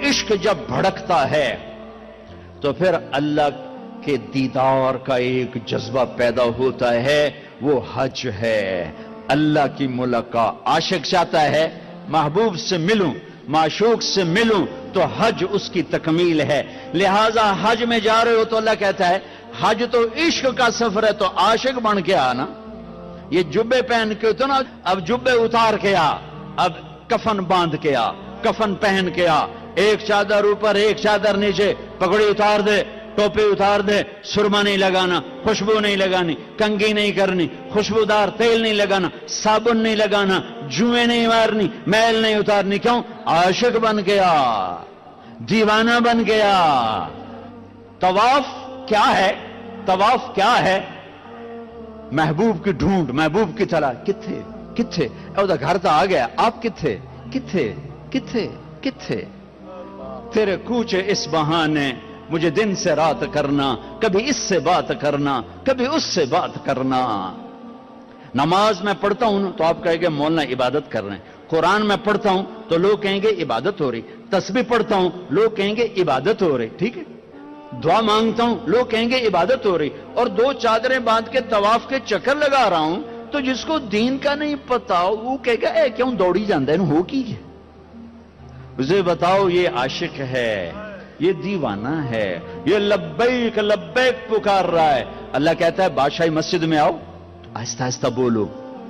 عشق جب بھڑکتا ہے تو پھر اللہ کے دیدار کا ایک جذبہ پیدا ہوتا ہے، وہ حج ہے، اللہ کی ملاقات۔ عاشق چاہتا ہے محبوب سے ملوں، معشوق سے ملوں، تو حج اس کی تکمیل ہے۔ لہذا حج میں جا رہے ہو تو اللہ کہتا ہے حج تو عشق کا سفر ہے، تو عاشق بن کے آنا۔ یہ جبے پہن کے تو نا، اب جبے اتار کے آ، اب کفن باندھ کے آ، کفن پہن کے آ، ایک چادر اوپر ایک چادر نیچے، پگڑی اتار دے، ٹوپی اتار دے، سرما نہیں لگانا، خوشبو نہیں لگانی، کنگھی نہیں کرنی، خوشبودار تیل نہیں لگانا، صابن نہیں لگانا، جوئیں نہیں مارنی، میل نہیں اتارنی۔ کیوں؟ عاشق بن گیا، دیوانہ بن گیا۔ طواف کیا ہے؟ طواف کیا ہے؟ محبوب کی ڈھونڈ، محبوب کی تلاش۔ کتھے کتھے؟ او دا گھر تا آ گیا، آپ کتھے کتھے کتھے کتھے؟ تیرے کوچے اس بہانے مجھے دن سے رات کرنا، کبھی اس سے بات کرنا، کبھی اس سے بات کرنا۔ نماز میں پڑھتا ہوں تو آپ کہیں گے مولانا عبادت کر رہے ہیں، قرآن میں پڑھتا ہوں تو لوگ کہیں گے عبادت ہو رہی، تسبیح پڑھتا ہوں لوگ کہیں گے عبادت ہو رہی، ٹھیک ہے، دعا مانگتا ہوں لوگ کہیں گے عبادت ہو رہی، اور دو چادریں باندھ کے طواف کے چکر لگا رہا ہوں تو جس کو دین کا نہیں پتا وہ کہے گا اے کیوں دوڑی جاندہ ہے، ہو کی ہے؟ مجھے بتاؤ، یہ عاشق ہے، یہ دیوانہ ہے، یہ لبیک لبیک پکار رہا ہے۔ اللہ کہتا ہے بادشاہی مسجد میں آؤ تو آہستہ آہستہ بولو،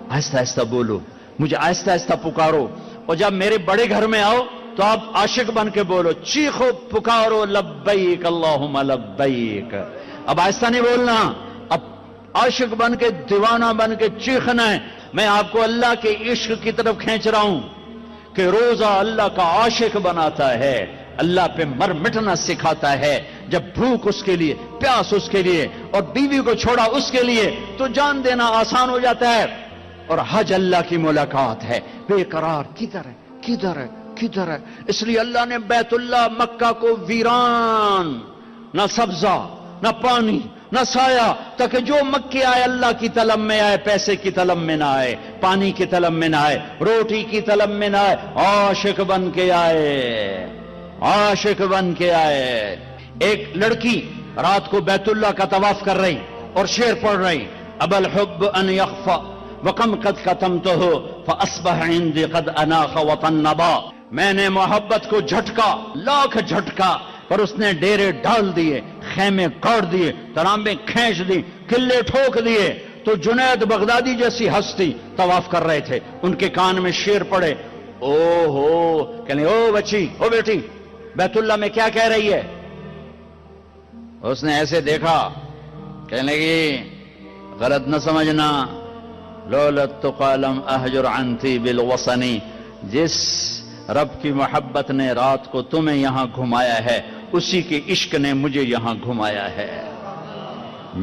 آہستہ آہستہ بولو، مجھے آہستہ آہستہ پکارو، اور جب میرے بڑے گھر میں آؤ تو آپ عاشق بن کے بولو، چیخو پکارو، لبیک اللہم لبیک۔ اب آہستہ نہیں بولنا، اب عاشق بن کے دیوانہ بن کے چیخنا ہے۔ میں آپ کو اللہ کے عشق کی طرف کھینچ رہا ہوں کہ روزہ اللہ کا عاشق بناتا ہے، اللہ پہ مر مٹنا سکھاتا ہے۔ جب بھوک اس کے لیے، پیاس اس کے لیے، اور بیوی کو چھوڑا اس کے لیے، تو جان دینا آسان ہو جاتا ہے۔ اور حج اللہ کی ملاقات ہے۔ بے قرار کدھر ہے کدھر ہے کدھر ہے؟ اس لیے اللہ نے بیت اللہ مکہ کو ویران، نہ سبزہ نہ پانی نہ سایہ، تاکہ جو مکے آئے اللہ کی طلب میں آئے، پیسے کی طلب میں نہ آئے، پانی کی طلب میں نہ آئے، روٹی کی طلب میں نہ آئے، عاشق بن کے آئے، عاشق بن کے آئے۔ ایک لڑکی رات کو بیت اللہ کا طواف کر رہی اور شعر پڑھ رہی، ابا الحب ان یخفا وکم قد کتمتہ فاصبح عندی قد اناخ وطنبا۔ میں نے محبت کو جھٹکا، لاکھ جھٹکا، پر اس نے ڈیرے ڈال دیے، خیمے کاٹ دیے، ترامبیں کھینچ دی، قلعے ٹھوک دیے۔ تو جنید بغدادی جیسی ہستی طواف کر رہے تھے، ان کے کان میں شعر پڑے، او ہو، کہنے او بچی، او بیٹی، بیت اللہ میں کیا کہہ رہی ہے؟ اس نے ایسے دیکھا، کہنے لگی غلط نہ سمجھنا، لولت تقالم احجر عنتی بالوصنی، جس رب کی محبت نے رات کو تمہیں یہاں گھمایا ہے، اسی کے عشق نے مجھے یہاں گھمایا ہے۔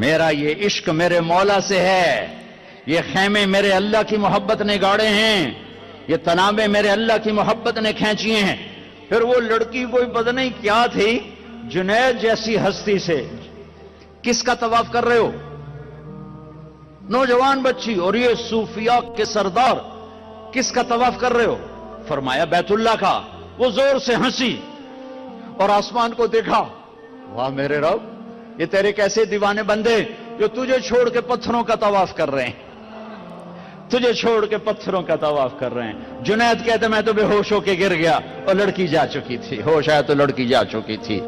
میرا یہ عشق میرے مولا سے ہے، یہ خیمے میرے اللہ کی محبت نے گاڑے ہیں، یہ تنابیں میرے اللہ کی محبت نے کھینچی ہیں۔ پھر وہ لڑکی کوئی پتہ نہیں کیا تھی، جنید جیسی ہستی سے کس کا طواف کر رہے ہو؟ نوجوان بچی، اور یہ صوفیاء کے سردار کس کا طواف کر رہے ہو؟ فرمایا بیت اللہ کا۔ وہ زور سے ہنسی اور آسمان کو دیکھا، واہ میرے رب، یہ تیرے کیسے دیوانے بندے جو تجھے چھوڑ کے پتھروں کا طواف کر رہے ہیں، تجھے چھوڑ کے پتھروں کا طواف کر رہے ہیں۔ جنید کہتے میں تو بے ہوش ہو کے گر گیا اور لڑکی جا چکی تھی، ہوش آیا تو لڑکی جا چکی تھی۔